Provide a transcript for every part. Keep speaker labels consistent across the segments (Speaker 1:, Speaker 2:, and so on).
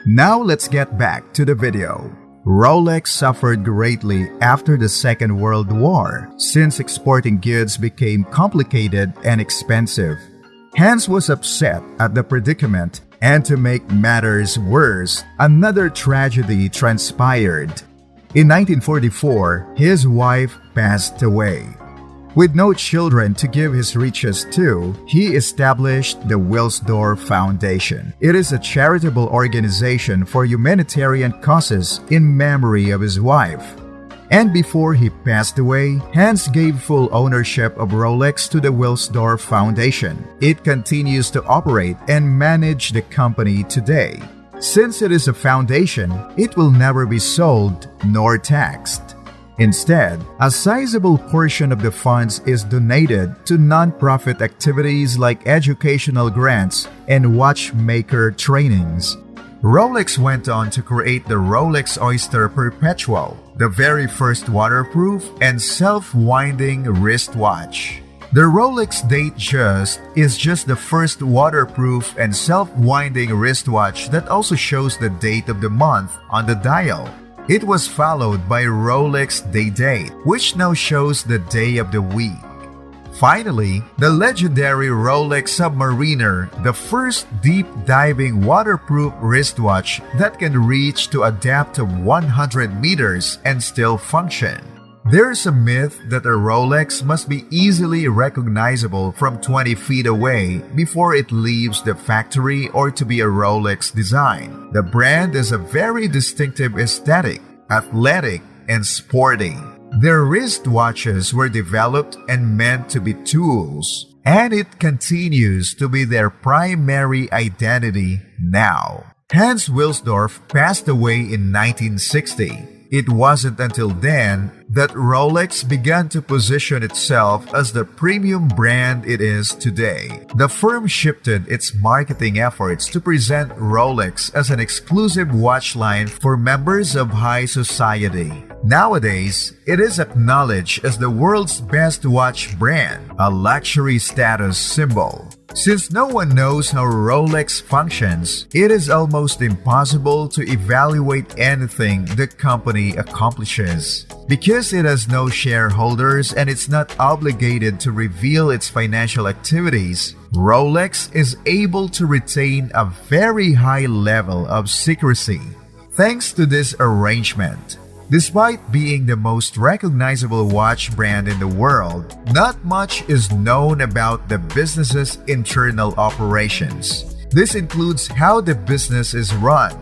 Speaker 1: Now let's get back to the video. Rolex suffered greatly after the Second World War since exporting goods became complicated and expensive. Hans was upset at the predicament, and to make matters worse, another tragedy transpired. In 1944, his wife passed away. With no children to give his riches to, he established the Wilsdorf Foundation. It is a charitable organization for humanitarian causes in memory of his wife. And before he passed away, Hans gave full ownership of Rolex to the Wilsdorf Foundation. It continues to operate and manage the company today. Since it is a foundation, it will never be sold nor taxed. Instead, a sizable portion of the funds is donated to non-profit activities like educational grants and watchmaker trainings. Rolex went on to create the Rolex Oyster Perpetual, the very first waterproof and self-winding wristwatch. The Rolex Datejust is just the first waterproof and self-winding wristwatch that also shows the date of the month on the dial. It was followed by Rolex Day-Date, which now shows the day of the week. Finally, the legendary Rolex Submariner, the first deep-diving waterproof wristwatch that can reach to a depth of 100 meters and still function. There's a myth that a Rolex must be easily recognizable from 20 feet away before it leaves the factory or to be a Rolex design. The brand is a very distinctive aesthetic, athletic, and sporty. Their wristwatches were developed and meant to be tools, and it continues to be their primary identity now. Hans Wilsdorf passed away in 1960. It wasn't until then that Rolex began to position itself as the premium brand it is today. The firm shifted its marketing efforts to present Rolex as an exclusive watch line for members of high society. Nowadays, it is acknowledged as the world's best watch brand, a luxury status symbol. Since no one knows how Rolex functions, it is almost impossible to evaluate anything the company accomplishes. Because it has no shareholders and it's not obligated to reveal its financial activities, Rolex is able to retain a very high level of secrecy. Thanks to this arrangement, despite being the most recognizable watch brand in the world, not much is known about the business's internal operations. This includes how the business is run,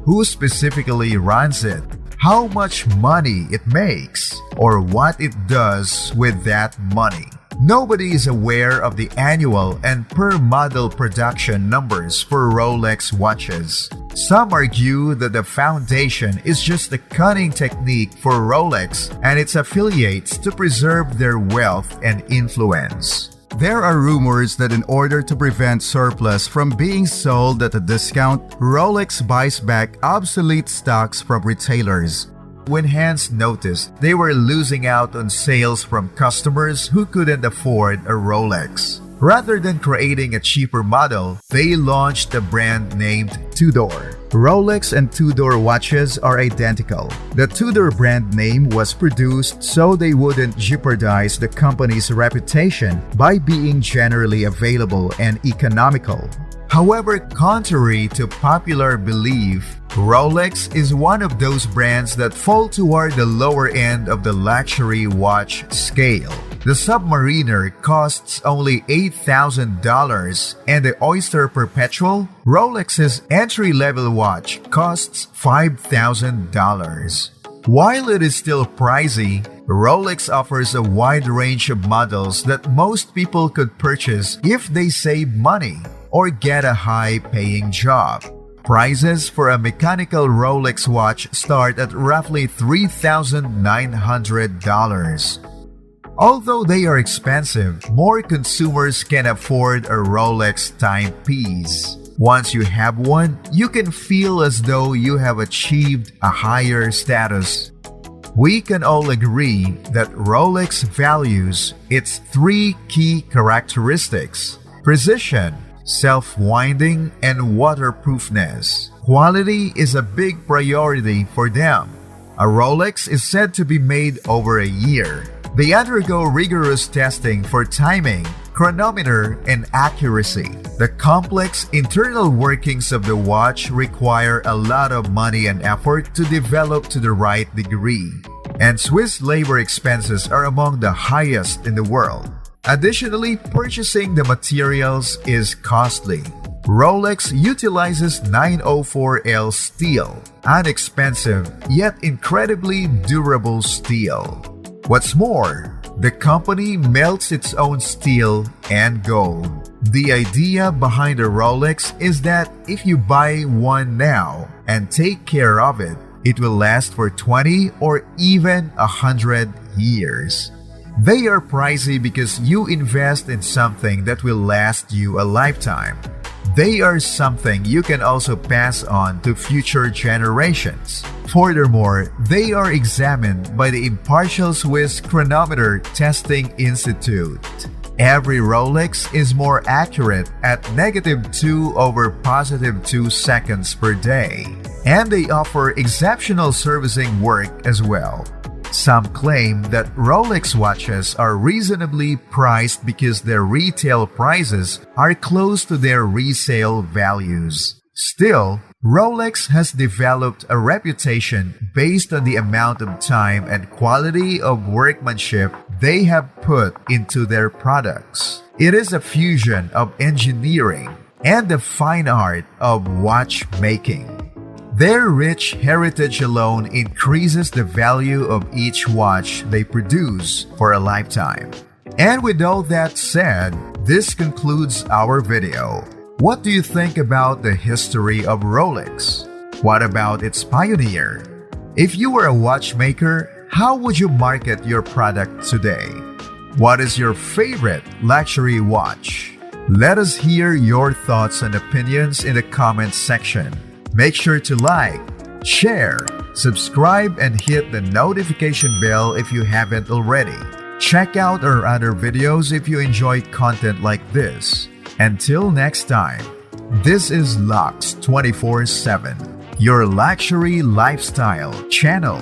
Speaker 1: who specifically runs it, how much money it makes, or what it does with that money. Nobody is aware of the annual and per-model production numbers for Rolex watches. Some argue that the foundation is just a cunning technique for Rolex and its affiliates to preserve their wealth and influence. There are rumors that in order to prevent surplus from being sold at a discount, Rolex buys back obsolete stocks from retailers. When Hans noticed they were losing out on sales from customers who couldn't afford a Rolex, rather than creating a cheaper model, they launched a brand named Tudor. Rolex and Tudor watches are identical. The Tudor brand name was produced so they wouldn't jeopardize the company's reputation by being generally available and economical. However, contrary to popular belief, Rolex is one of those brands that fall toward the lower end of the luxury watch scale. The Submariner costs only $8,000 and the Oyster Perpetual, Rolex's entry-level watch, costs $5,000. While it is still pricey, Rolex offers a wide range of models that most people could purchase if they save money or get a high-paying job. Prices for a mechanical Rolex watch start at roughly $3,900. Although they are expensive, more consumers can afford a Rolex timepiece. Once you have one, you can feel as though you have achieved a higher status. We can all agree that Rolex values its three key characteristics: precision, self-winding, and waterproofness. Quality is a big priority for them. A Rolex is said to be made over a year. They undergo rigorous testing for timing, chronometer, and accuracy. The complex internal workings of the watch require a lot of money and effort to develop to the right degree, and Swiss labor expenses are among the highest in the world. Additionally, purchasing the materials is costly. Rolex utilizes 904L steel, an expensive yet incredibly durable steel. What's more, the company melts its own steel and gold. The idea behind a Rolex is that if you buy one now and take care of it, it will last for 20 or even 100 years. They are pricey because you invest in something that will last you a lifetime. They are something you can also pass on to future generations. Furthermore, they are examined by the impartial Swiss Chronometer Testing Institute. Every Rolex is more accurate at -2 over +2 seconds per day, and they offer exceptional servicing work as well. Some claim that Rolex watches are reasonably priced because their retail prices are close to their resale values. Still, Rolex has developed a reputation based on the amount of time and quality of workmanship they have put into their products. It is a fusion of engineering and the fine art of watchmaking. Their rich heritage alone increases the value of each watch they produce for a lifetime. And with all that said, this concludes our video. What do you think about the history of Rolex? What about its pioneer? If you were a watchmaker, how would you market your product today? What is your favorite luxury watch? Let us hear your thoughts and opinions in the comments section. Make sure to like, share, subscribe, and hit the notification bell if you haven't already. Check out our other videos if you enjoy content like this. Until next time, this is Lux 24/7, your luxury lifestyle channel.